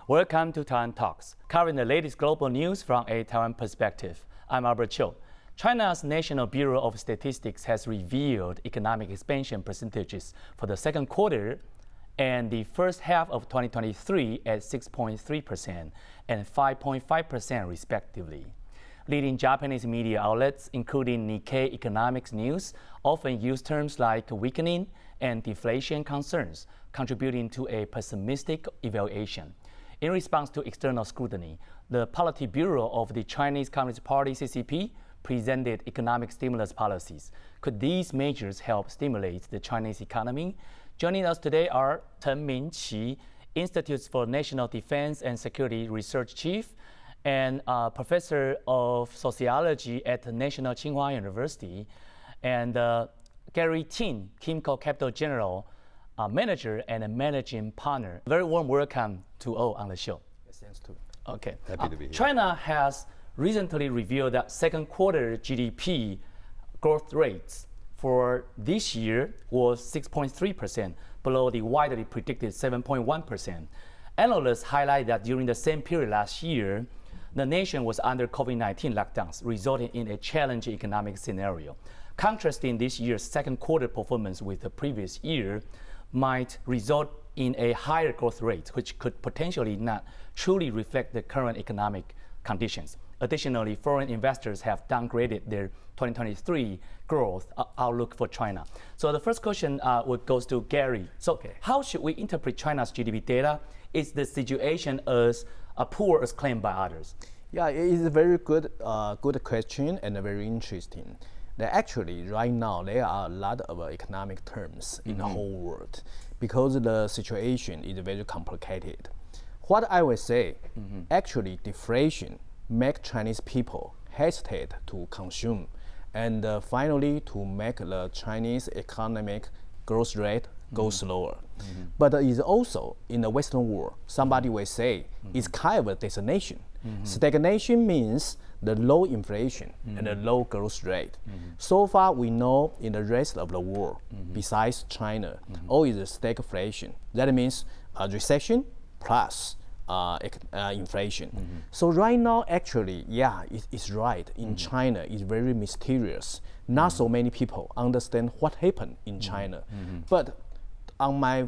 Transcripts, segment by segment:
Welcome to Taiwan Talks, covering the latest global news from a Taiwan perspective. I'm Albert Chiu. China's National Bureau of Statistics has revealed economic expansion percentages for the second quarter and the first half of 2023 at 6.3% and 5.5% respectively. Leading Japanese media outlets, including Nikkei Economics News, often use terms like weakening and deflation concerns, contributing to a pessimistic evaluation. In response to external scrutiny, the Politburo of the Chinese Communist Party (CCP) presented economic stimulus policies. Could these measures help stimulate the Chinese economy? Joining us today are Chen Ming-chi, Institute for National Defense and Security Research Chief, and Professor of Sociology at the National Tsing-Hua University, and Gary Ting, KYMCO Capital General Manager and a Managing Partner. Very warm welcome to all on the show. Yes, thanks too. Okay. Happy to be here. China has recently revealed that second quarter GDP growth rates for this year was 6.3%, below the widely predicted 7.1%. Analysts highlight that during the same period last year, the nation was under COVID-19 lockdowns, resulting in a challenging economic scenario. Contrasting this year's second quarter performance with the previous year might result in a higher growth rate, which could potentially not truly reflect the current economic conditions. Additionally, foreign investors have downgraded their 2023 growth outlook for China. So the first question goes to Gary. So how should we interpret China's GDP data? Is the situation as poor as claimed by others? Yeah, it is a very good question and very interesting. That actually, right now, there are a lot of economic terms in the whole world because the situation is very complicated. What I would say, actually, deflation makes Chinese people hesitate to consume and finally to make the Chinese economic growth rate go slower. But it's also, in the Western world, somebody will say it's kind of a stagnation. Stagnation means the low inflation and the low growth rate. So far, we know in the rest of the world, besides China, all is stagflation. That means a recession plus inflation. So right now, actually, yeah, it's right. In China, it's very mysterious. Not so many people understand what happened in China. But on my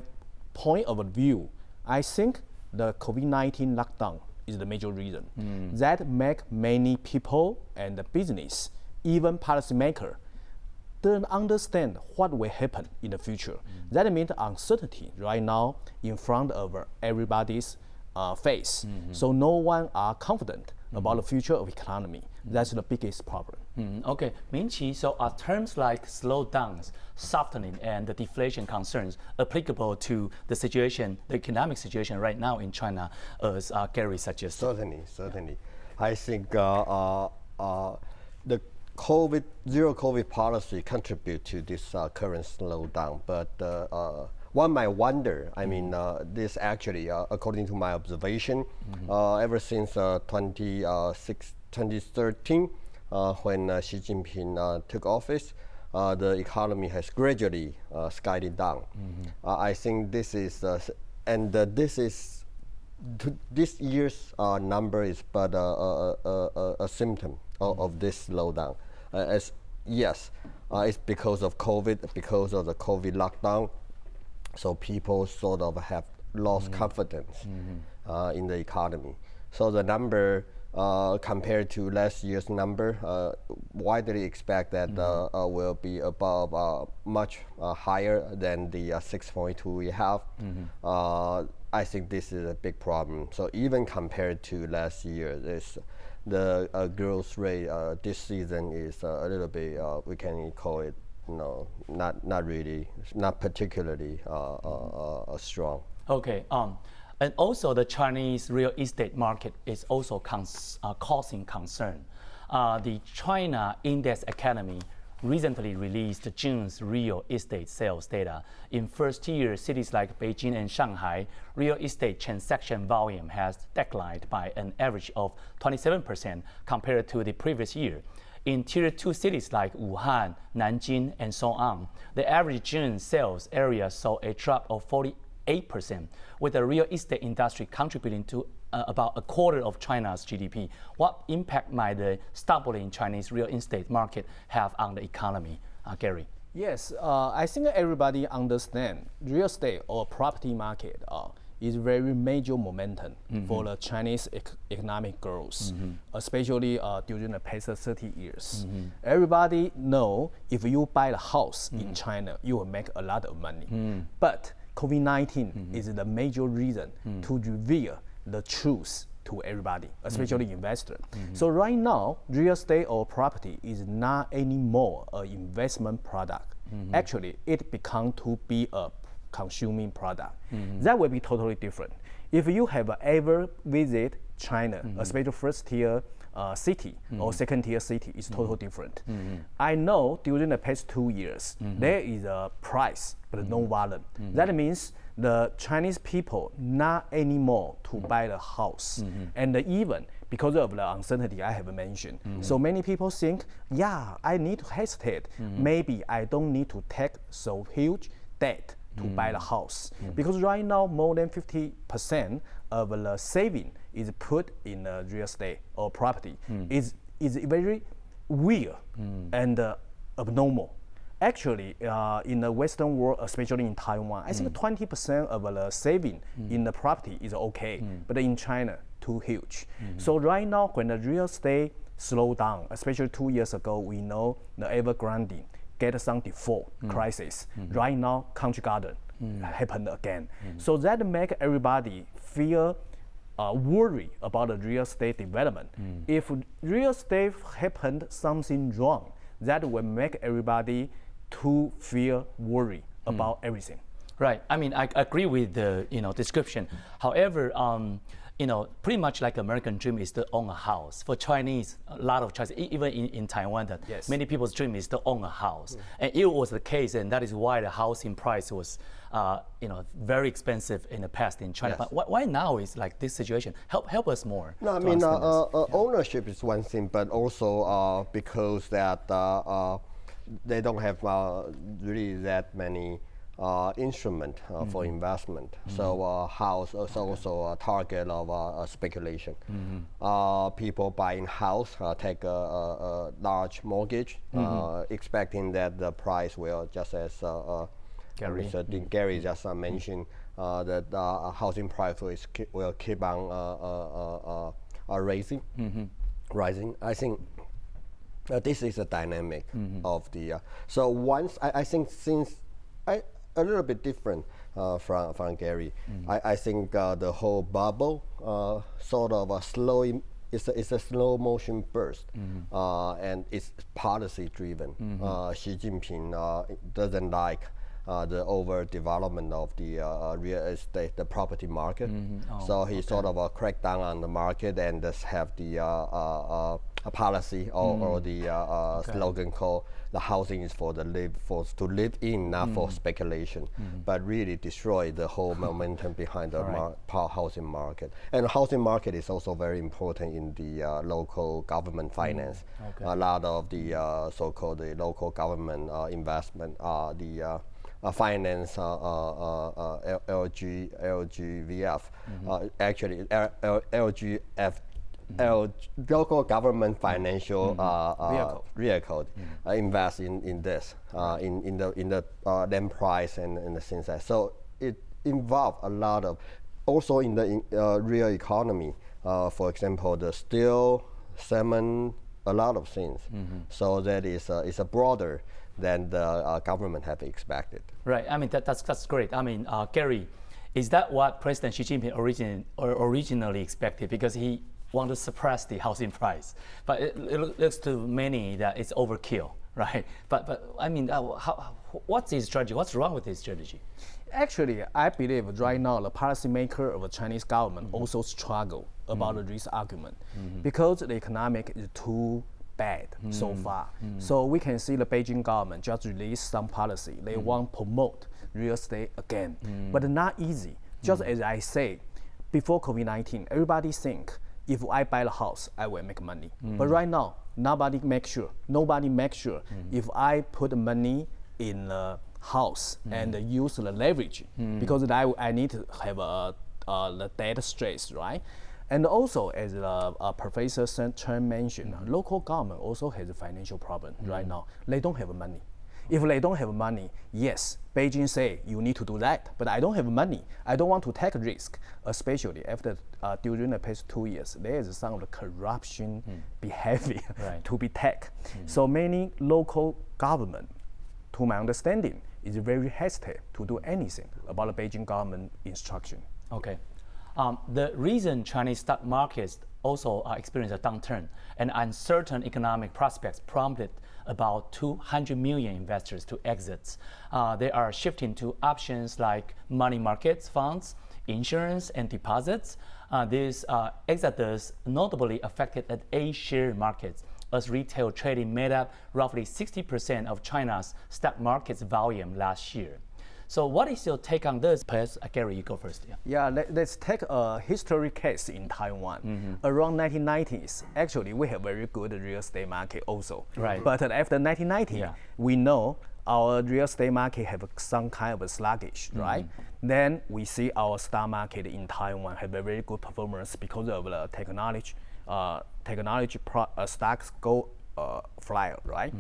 point of view, I think the COVID-19 lockdown is the major reason that make many people and the business, even policymakers, don't understand what will happen in the future. That means uncertainty right now in front of everybody's face. So no one are confident about the future of economy. That's the biggest problem. Okay, Ming-chi, so are terms like slowdowns, softening, and the deflation concerns applicable to the situation, the economic situation right now in China, as Gary suggested? Certainly. I think the zero COVID policy contribute to this current slowdown, but one might wonder, this actually, according to my observation, ever since 2013, when Xi Jinping took office, the economy has gradually skyded down. I think this is, this year's number is but a symptom of this slowdown. It's because of COVID, because of the COVID lockdown. So people sort of have lost confidence in the economy. So the number compared to last year's number, widely expect that will be above much higher than the 6.2 we have. I think this is a big problem. So even compared to last year, the growth rate this season is a little bit, we can call it, not particularly strong. Okay, and also the Chinese real estate market is also causing concern. The China Index Academy recently released June's real estate sales data. In first year, cities like Beijing and Shanghai, real estate transaction volume has declined by an average of 27% compared to the previous year. In Tier 2 cities like Wuhan, Nanjing, and so on, the average June sales area saw a drop of 8%, with the real estate industry contributing to about a quarter of China's GDP. What impact might the stumbling Chinese real estate market have on the economy, Gary? Yes, I think everybody understand real estate or property market is very major momentum for the Chinese economic growth, especially during the past 30 years. Everybody know if you buy a house in China, you will make a lot of money. But COVID-19 is the major reason to reveal the truth to everybody, especially investor. So right now, real estate or property is not anymore an investment product. Actually, it become to be a consuming product. That will be totally different. If you have ever visit China, especially first tier city or second tier city, is totally different. I know during the past 2 years, there is a price, but no volume. That means the Chinese people not anymore to buy the house. And even because of the uncertainty I have mentioned. So many people think, yeah, I need to hesitate. Maybe I don't need to take so huge debt to buy the house. Because right now, more than 50% of the saving is put in real estate or property. Is very weird and abnormal. Actually, in the Western world, especially in Taiwan, I think 20% of the saving in the property is okay, but in China, too huge. So right now, when the real estate slow down, especially 2 years ago, we know the Evergrande get some default crisis. Right now, Country Garden happened again. So that make everybody feel worry about the real estate development. If real estate happened something wrong, that will make everybody to feel worry about everything. Right. I mean, I agree with the description. However, pretty much like American dream is to own a house. For Chinese, a lot of Chinese, even in Taiwan, that many people's dream is to own a house. And it was the case, and that is why the housing price was, very expensive in the past in China. But why now is like this situation? Help us more. No, I mean, ownership is one thing, but also because that they don't have really that many instrument for investment. So house is also a target of speculation. People buying house take a large mortgage, expecting that the price will, just as Gary just mentioned, that the housing price will keep on rising. I think this is a dynamic of the. So once I think since a little bit different from Gary. I think the whole bubble sort of it's a slow motion burst, and it's policy driven. Xi Jinping doesn't like the overdevelopment of the real estate, the property market. So he sort of cracked down on the market and just have the a policy or the slogan called "the housing is to live in, not for speculation," but really destroy the whole momentum behind the housing market. And the housing market is also very important in the local government finance. A lot of the so-called the local government investment, the finance LGVF, actually LGF. Local government financial vehicle invest in this in the land price and the things like that. So it involves a lot of also in the real economy. For example, the steel, cement, a lot of things. So that is a broader than the government have expected. Right. I mean that's great. I mean, Gary, is that what President Xi Jinping originally expected? Because he want to suppress the housing price, but it looks to many that it's overkill, right? But I mean, what's his strategy? What's wrong with his strategy? Actually, I believe right now the policymaker of the Chinese government also struggle about this argument because the economic is too bad so far. So we can see the Beijing government just released some policy. They want to promote real estate again, but not easy. Just as I say, before COVID-19, everybody think, if I buy the house, I will make money. But right now, nobody makes sure if I put money in a house and use the leverage because I need to have the debt stress, right? And also, as Professor Chen mentioned, local government also has a financial problem right now. They don't have money. If they don't have money, yes, Beijing say you need to do that, but I don't have money. I don't want to take risk, especially after during the past 2 years, there is some of the corruption behavior to be taken. So many local government, to my understanding, is very hesitant to do anything about the Beijing government instruction. Okay. The reason Chinese stock markets also experience a downturn and uncertain economic prospects prompted about 200 million investors to exit. They are shifting to options like money markets, funds, insurance, and deposits. This exodus notably affected at A-share markets, as retail trading made up roughly 60% of China's stock market's volume last year. So what is your take on this? Perhaps, Gary, you go first. Yeah, let's take a history case in Taiwan. Around 1990s, actually, we have very good real estate market also. Right. But after 1990, we know our real estate market have some kind of a sluggish, right? Then we see our stock market in Taiwan have a very good performance because of the technology stocks go fly, right?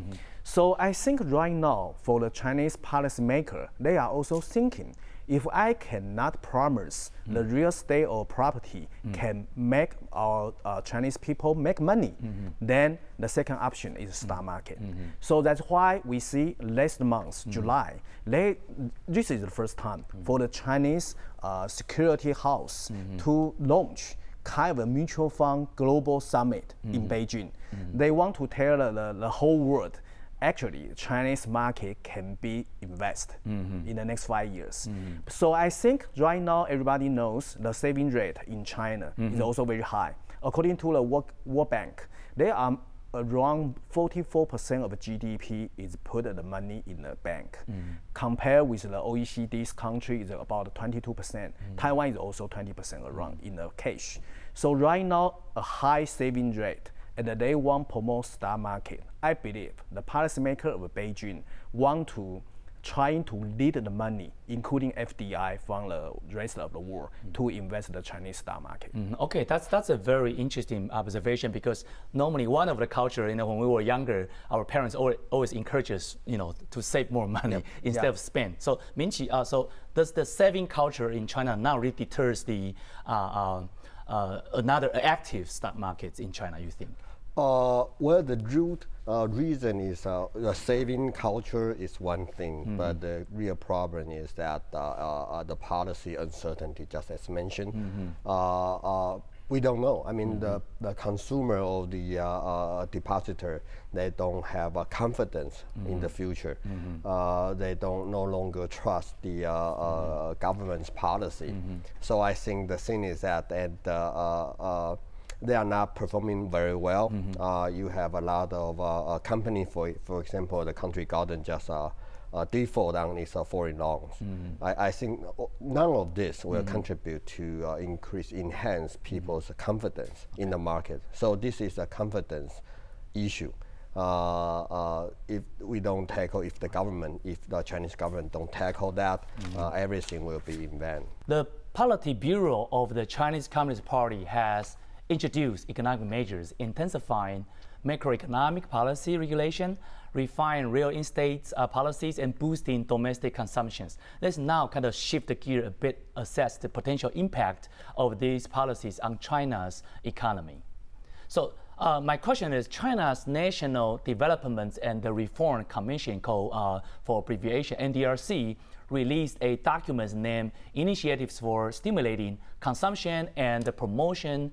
So I think right now for the Chinese policymaker, they are also thinking, if I cannot promise the real estate or property can make our Chinese people make money, then the second option is stock market. So that's why we see last month, July, this is the first time for the Chinese security house to launch kind of a mutual fund global summit in Beijing. They want to tell the whole world, actually, Chinese market can be invested in the next 5 years. So I think right now everybody knows the saving rate in China is also very high. According to the World Bank, there are around 44% of GDP is put the money in the bank. Compared with the OECD's country is about 22%. Taiwan is also 20% around in the cash. So right now, a high saving rate, and they want to promote stock market. I believe the policymaker of Beijing want to trying to lead the money, including FDI from the rest of the world, to invest in the Chinese stock market. Okay, that's a very interesting observation, because normally one of the culture, when we were younger, our parents always encourage us, to save more money instead of spend. So Ming-chi, so does the saving culture in China now really deters the another active stock markets in China, you think? Well, the root reason is the saving culture is one thing, but the real problem is that the policy uncertainty, just as mentioned. We don't know. I mean, the consumer or the depositor, they don't have confidence in the future. They don't no longer trust the government's policy. So I think the thing is that they are not performing very well. You have a lot of companies, for example, the Country Garden just default on its foreign loans. I think none of this will contribute to enhance people's confidence in the market. So this is a confidence issue. If we don't tackle, if the Chinese government don't tackle that, everything will be in vain. The Polity Bureau of the Chinese Communist Party has introduced economic measures intensifying macroeconomic policy regulation, refine real estate policies, and boosting domestic consumptions. Let's now kind of shift the gear a bit, assess the potential impact of these policies on China's economy. So my question is, China's National Development and the Reform Commission, for abbreviation NDRC, released a document named Initiatives for Stimulating Consumption and Promoting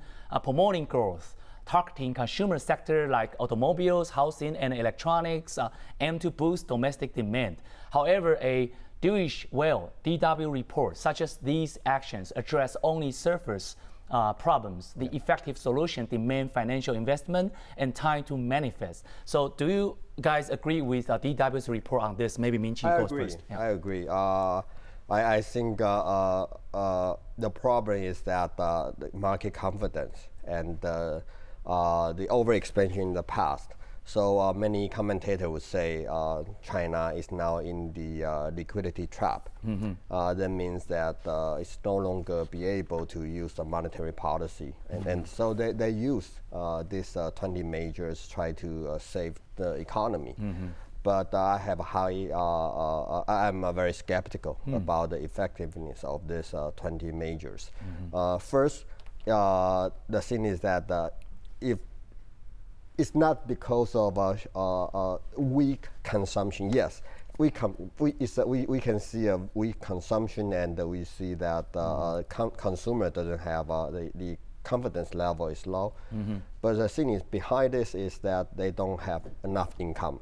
Growth, targeting consumer sector like automobiles, housing, and electronics, aim to boost domestic demand. However, a Deutsche Welle DW report such as these actions address only surface problems. The effective solution demand financial investment and time to manifest. So do you guys agree with DW's report on this? Maybe Ming-chi goes first. I agree. I think the problem is that the market confidence and the overexpansion in the past So many commentators would say China is now in the liquidity trap. That means that it's no longer be able to use the monetary policy, and so they use these 20 measures try to save the economy. But I have I'm very skeptical about the effectiveness of these 20 measures. First, the thing is that if it's not because of weak consumption. Yes, we can see a weak consumption, and we see that consumer doesn't have the confidence level is low. But the thing is behind this is that they don't have enough income.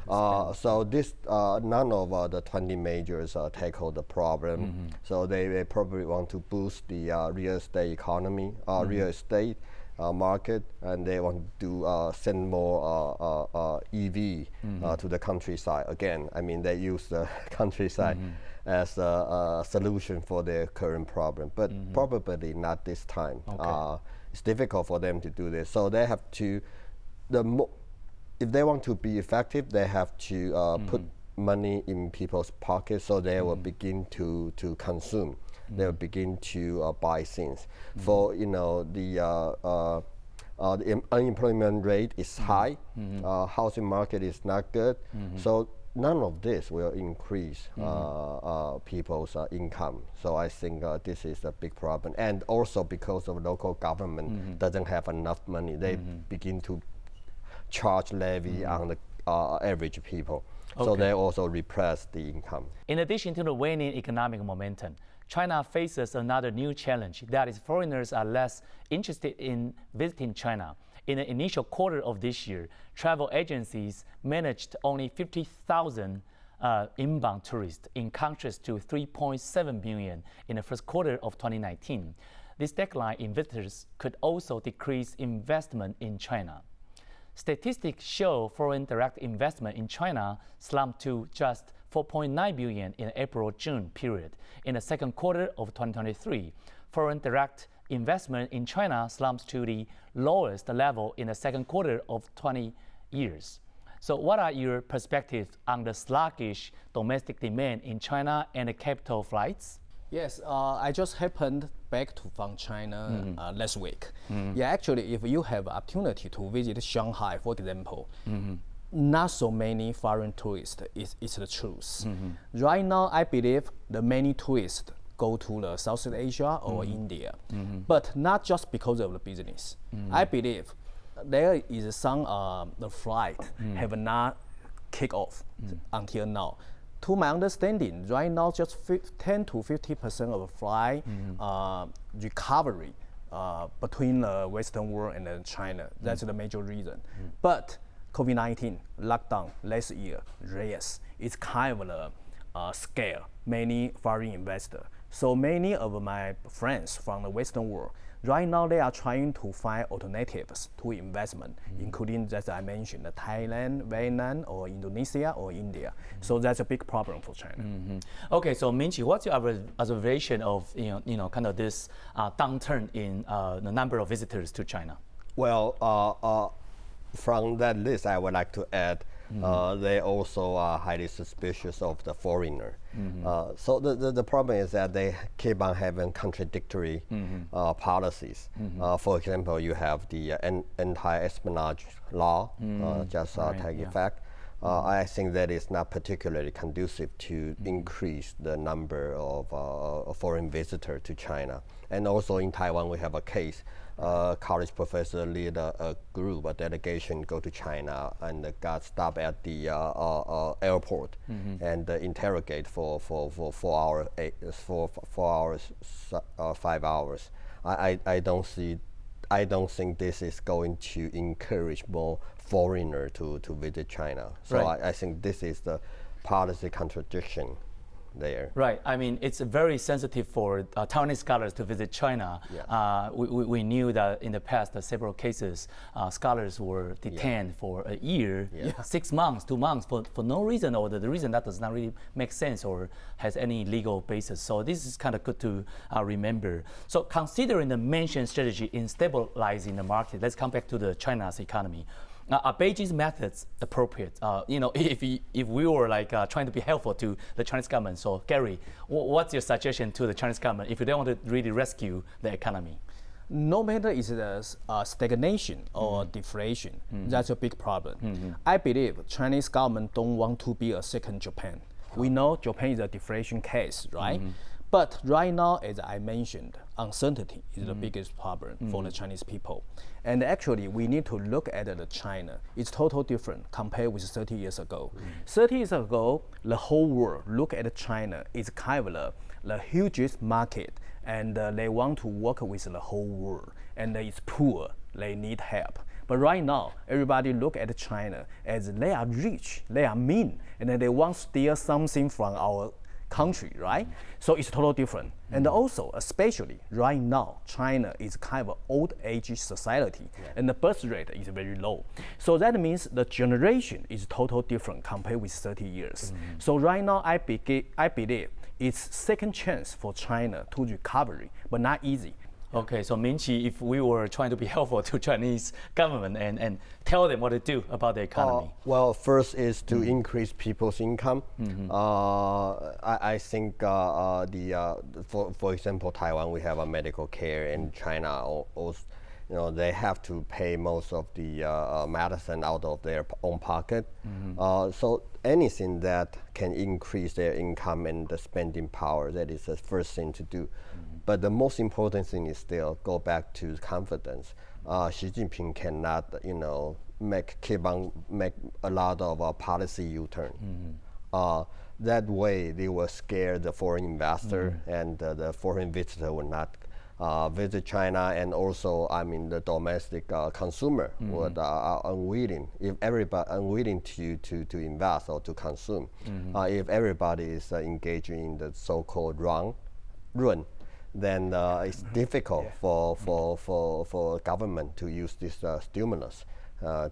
So this none of the 20 measures tackle the problem. So they probably want to boost the real estate economy, real estate market, and they want to send more EV to the countryside. Again, I mean, they use the countryside as a solution for their current problem, but probably not this time. It's difficult for them to do this, so they have to, if they want to be effective, they have to put money in people's pockets, so they will begin to consume. They will begin to buy things. For the unemployment rate is high, housing market is not good, so none of this will increase people's income. So I think this is a big problem, and also because of local government doesn't have enough money, they begin to charge levy on the average people. So they also repress the income. In addition to the waning economic momentum, China faces another new challenge, that is foreigners are less interested in visiting China. In the initial quarter of this year, travel agencies managed only 50,000 inbound tourists, in contrast to 3.7 million in the first quarter of 2019. This decline in visitors could also decrease investment in China. Statistics show foreign direct investment in China slumped to just 4.9 billion in the April-June period. In the second quarter of 2023, foreign direct investment in China slumps to the lowest level in the second quarter of 20 years. So what are your perspectives on the sluggish domestic demand in China and the capital flights? Yes, I just happened back from China last week. Yeah, actually, if you have opportunity to visit Shanghai, for example, not so many foreign tourists, it's the truth. Right now, I believe the many tourists go to the Southeast Asia or India, but not just because of the business. I believe there is some the flight have not kicked off until now. To my understanding, right now just 10 to 50% of the flight recovery between the Western world and then China. That's the major reason. But COVID-19 lockdown last year, yes, it's kind of a scare many foreign investors. So many of my friends from the Western world, right now they are trying to find alternatives to investment, including, as I mentioned, Thailand, Mainland, or Indonesia, or India. So that's a big problem for China. Okay, so Ming-chi, what's your observation of kind of this downturn in the number of visitors to China? Well, from that list, I would like to add they also are highly suspicious of the foreigner. So the problem is that they keep on having contradictory policies. For example, you have the anti-espionage law just take effect. I think that is not particularly conducive to increase the number of foreign visitors to China. And also in Taiwan, we have a case. College professor lead a group, a delegation, go to China and got stopped at the airport and interrogate for 4 hours, 5 hours. I don't think this is going to encourage more foreigner to visit China. So right. I think this is the policy contradiction there. Right. I mean, it's very sensitive for Taiwanese scholars to visit China. Yeah. We knew that in the past, several cases, scholars were detained for a year, 6 months, 2 months, for no reason, or the reason that does not really make sense or has any legal basis. So this is kind of good to remember. So considering the mentioned strategy in stabilizing the market, let's come back to the China's economy. Are Beijing's methods appropriate? If we were like trying to be helpful to the Chinese government, so Gary, what's your suggestion to the Chinese government if you don't want to really rescue the economy? No matter is it stagnation or deflation, that's a big problem. I believe Chinese government don't want to be a second Japan. We know Japan is a deflation case, right? But right now, as I mentioned, uncertainty is the biggest problem for the Chinese people. And actually, we need to look at China. It's totally different compared with 30 years ago. 30 years ago, the whole world look at China. It's kind of the hugest market, and they want to work with the whole world. And it's poor, they need help. But right now, everybody look at China as they are rich, they are mean, and then they want to steal something from our country, right? So it's totally different. And also, especially right now, China is kind of an old age society, and the birth rate is very low. So that means the generation is totally different compared with 30 years. So right now, I believe it's second chance for China to recovery, but not easy. Okay, so Ming-chi, if we were trying to be helpful to Chinese government and tell them what to do about the economy. Well, first is to increase people's income. I think for example, Taiwan, we have a medical care, and China also, they have to pay most of the medicine out of their own pocket. So anything that can increase their income and the spending power, that is the first thing to do. But the most important thing is still go back to confidence. Xi Jinping cannot, keep on make a lot of policy U-turn. That way, they will scare the foreign investor, and the foreign visitor will not visit China, and also, the domestic consumer would unwilling. If everybody unwilling to invest or to consume, if everybody is engaging in the so-called run, then it's difficult for government to use this stimulus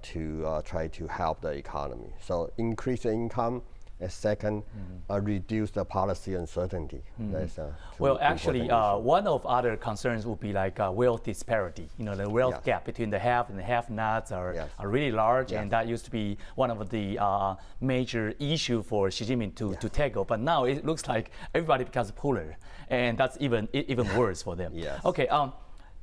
to try to help the economy. So increase the income. And second, reduce the policy uncertainty. That's well, actually, one of other concerns would be like wealth disparity. The wealth gap between the have and the have-nots are really large, and that used to be one of the major issue for Xi Jinping to tackle. But now it looks like everybody becomes poorer, and that's even worse for them. Okay.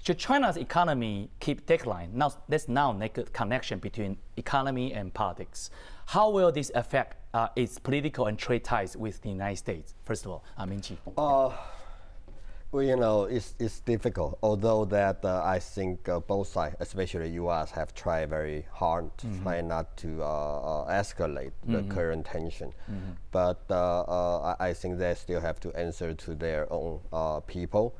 Should China's economy keep decline? Now, let's make a connection between economy and politics. How will this affect its political and trade ties with the United States? First of all, Ming-chi. Well, it's difficult. Although that I think both sides, especially U.S., have tried very hard to try not to escalate the current tension. But I think they still have to answer to their own people.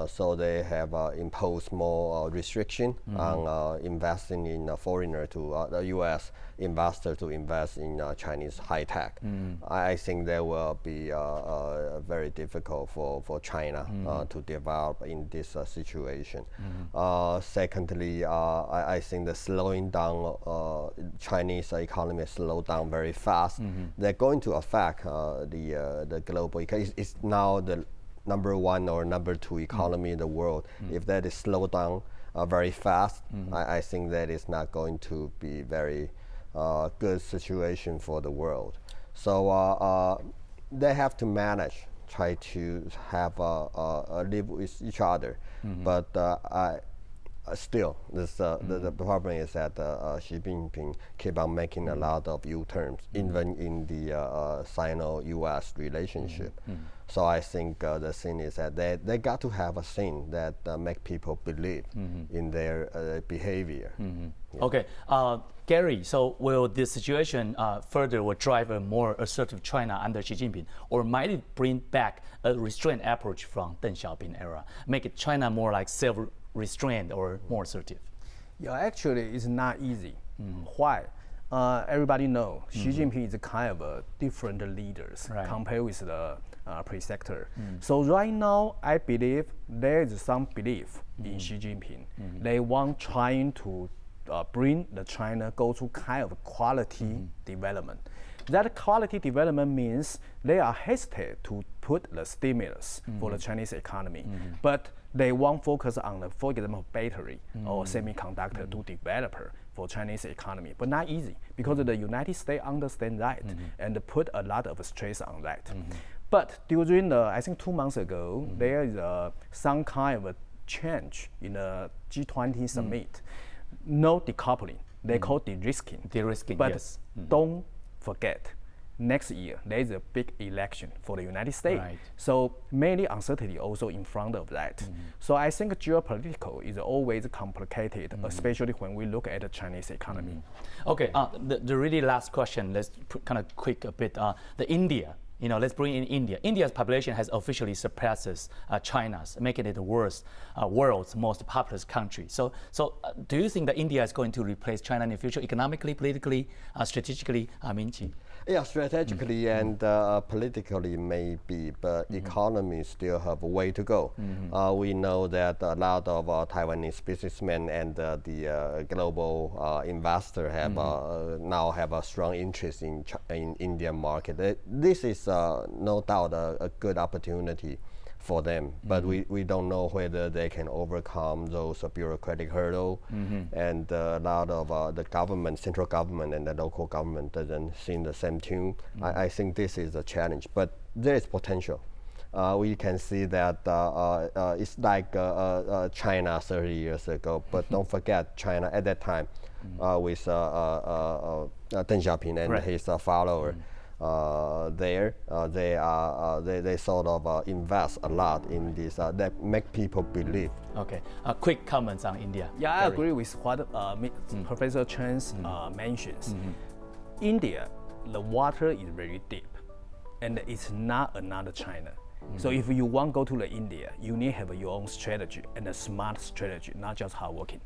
So they have imposed more restriction on investing in a foreigner to the U.S. investor to invest in Chinese high tech. I think that will be very difficult for China to develop in this situation. Secondly, I think the slowing down Chinese economy slowed down very fast. They're going to affect the global economy. It's now the number one or number two economy in the world. If that is slowed down very fast, I think that is not going to be very good situation for the world. So they have to manage, try to have live with each other. But still, the problem is that Xi Jinping keep on making a lot of U-turns, even in the Sino-U.S. relationship. So I think the thing is that they got to have a thing that make people believe in their behavior. Okay, Gary, so will this situation further will drive a more assertive China under Xi Jinping, or might it bring back a restrained approach from Deng Xiaoping era, make it China more like self-restrained or more assertive? Yeah, actually, it's not easy. Why? Everybody knows Xi Jinping is kind of a different leaders compared with the predecessor. So right now, I believe there is some belief in Xi Jinping. They want trying to bring the China go to kind of quality development. That quality development means they are hesitant to put the stimulus for the Chinese economy. But they won't focus on the, for example, battery or semiconductor to develop for Chinese economy, but not easy because the United States understand that and put a lot of stress on that. But during the, I think 2 months ago, there is some kind of a change in the G20 summit. No decoupling, they call de-risking. De-risking, but yes. don't forget, next year there is a big election for the United States. Right. So many uncertainty also in front of that. So I think geopolitical is always complicated, especially when we look at the Chinese economy. Okay, the really last question, let's kind of quick a bit. The India, let's bring in India. India's population has officially surpasses China's, making it the world's most populous country. So do you think that India is going to replace China in the future, economically, politically, strategically? Ming-chi? Yeah, strategically and politically maybe, but economy still have a way to go. We know that a lot of Taiwanese businessmen and the global investor have now have a strong interest in Indian market. This is no doubt a good opportunity for them, but we don't know whether they can overcome those bureaucratic hurdle, and a lot of the government, central government and the local government doesn't sing the same tune. I think this is a challenge, but there is potential. We can see that it's like China 30 years ago, but don't forget China at that time with Deng Xiaoping and his follower. They sort of invest a lot in this that make people believe. Okay, quick comments on India. Yeah, I agree with what Professor Chen mentions. India, the water is very deep, and it's not another China. So if you want to go to the India, you need to have your own strategy and a smart strategy, not just hard working.